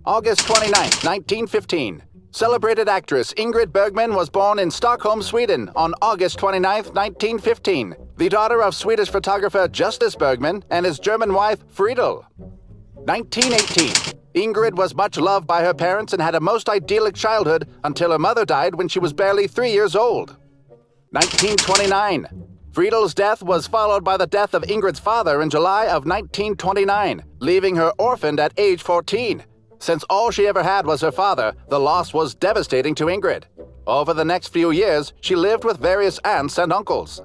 August 29, 1915. Celebrated actress Ingrid Bergman was born in Stockholm, Sweden on August 29, 1915, the daughter of Swedish photographer Justus Bergman and his German wife Friedel. 1918. Ingrid was much loved by her parents and had a most idyllic childhood until her mother died when she was barely 3 years old. 1929. Friedel's death was followed by the death of Ingrid's father in July of 1929, leaving her orphaned at age 14. Since all she ever had was her father, the loss was devastating to Ingrid. Over the next few years, she lived with various aunts and uncles.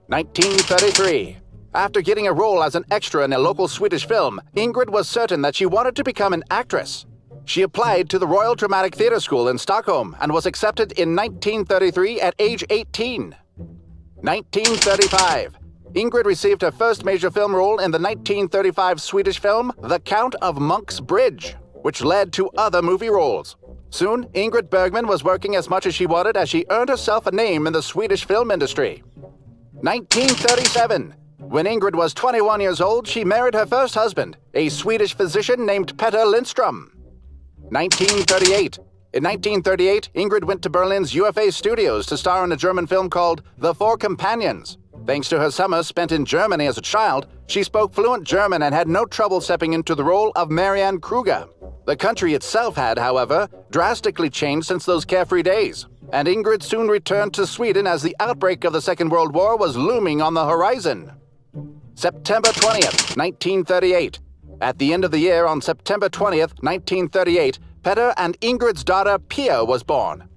1933. After getting a role as an extra in a local Swedish film, Ingrid was certain that she wanted to become an actress. She applied to the Royal Dramatic Theatre School in Stockholm and was accepted in 1933 at age 18. 1935. Ingrid received her first major film role in the 1935 Swedish film The Count of Monk's Bridge, which led to other movie roles. Soon, Ingrid Bergman was working as much as she wanted as she earned herself a name in the Swedish film industry. 1937. When Ingrid was 21 years old, she married her first husband, a Swedish physician named Petter Lindström. 1938. In 1938, Ingrid went to Berlin's UFA studios to star in a German film called The Four Companions. Thanks to her summers spent in Germany as a child, she spoke fluent German and had no trouble stepping into the role of Marianne Kruger. The country itself had, however, drastically changed since those carefree days, and Ingrid soon returned to Sweden as the outbreak of the Second World War was looming on the horizon. September 20th, 1938. At the end of the year, on September 20th, 1938, Petter and Ingrid's daughter Pia was born.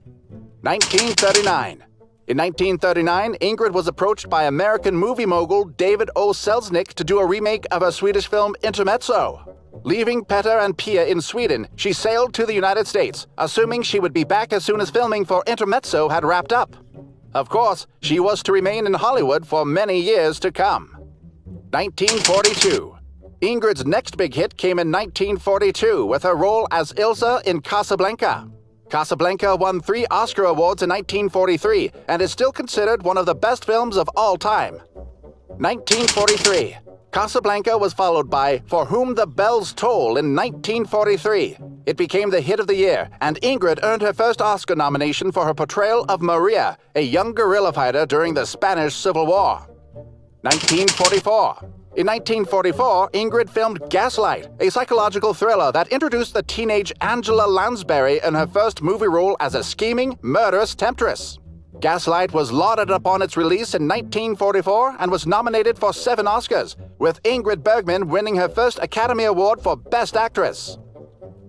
1939. In 1939, Ingrid was approached by American movie mogul David O. Selznick to do a remake of her Swedish film Intermezzo. Leaving Petter and Pia in Sweden, she sailed to the United States, assuming she would be back as soon as filming for Intermezzo had wrapped up. Of course, she was to remain in Hollywood for many years to come. 1942. Ingrid's next big hit came in 1942 with her role as Ilsa in Casablanca. Casablanca won 3 Oscar awards in 1943 and is still considered one of the best films of all time. 1943. Casablanca was followed by For Whom the Bells Toll in 1943. It became the hit of the year, and Ingrid earned her first Oscar nomination for her portrayal of Maria, a young guerrilla fighter during the Spanish Civil War. 1944. In 1944, Ingrid filmed Gaslight, a psychological thriller that introduced the teenage Angela Lansbury in her first movie role as a scheming, murderous temptress. Gaslight was lauded upon its release in 1944 and was nominated for 7 Oscars, with Ingrid Bergman winning her first Academy Award for Best Actress.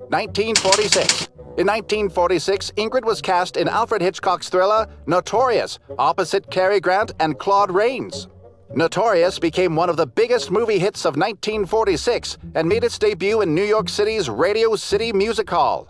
1946. In 1946, Ingrid was cast in Alfred Hitchcock's thriller Notorious, opposite Cary Grant and Claude Rains. Notorious became one of the biggest movie hits of 1946 and made its debut in New York City's Radio City Music Hall.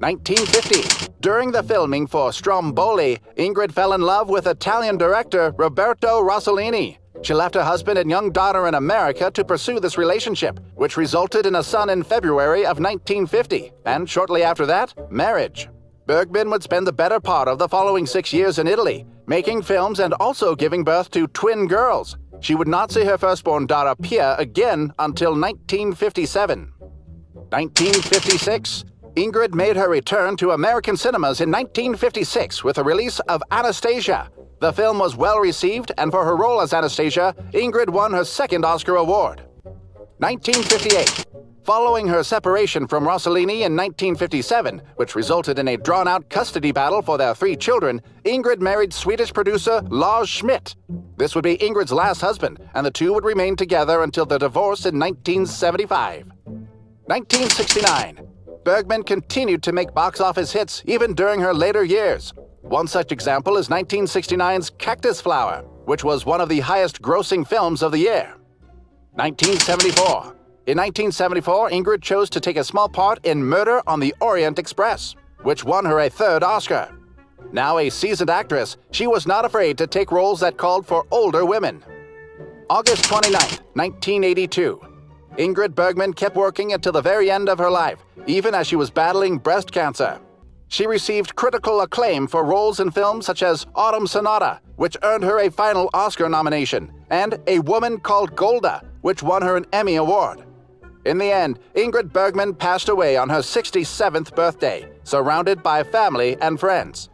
1950. During the filming for Stromboli, Ingrid fell in love with Italian director Roberto Rossellini. She left her husband and young daughter in America to pursue this relationship, which resulted in a son in February of 1950, and shortly after that, marriage. Bergman would spend the better part of the following 6 years in Italy, making films and also giving birth to twin girls. She would not see her firstborn daughter Pia again until 1957. 1956. Ingrid made her return to American cinemas in 1956 with the release of Anastasia. The film was well received, and for her role as Anastasia, Ingrid won her second Oscar award. 1958. Following her separation from Rossellini in 1957, which resulted in a drawn-out custody battle for their 3 children, Ingrid married Swedish producer Lars Schmidt. This would be Ingrid's last husband, and the two would remain together until their divorce in 1975. 1969. Bergman continued to make box office hits even during her later years. One such example is 1969's Cactus Flower, which was one of the highest-grossing films of the year. 1974. In 1974, Ingrid chose to take a small part in Murder on the Orient Express, which won her a 3rd Oscar. Now a seasoned actress, she was not afraid to take roles that called for older women. August 29, 1982. Ingrid Bergman kept working until the very end of her life, even as she was battling breast cancer. She received critical acclaim for roles in films such as Autumn Sonata, which earned her a final Oscar nomination, and A Woman Called Golda, which won her an Emmy Award. In the end, Ingrid Bergman passed away on her 67th birthday, surrounded by family and friends.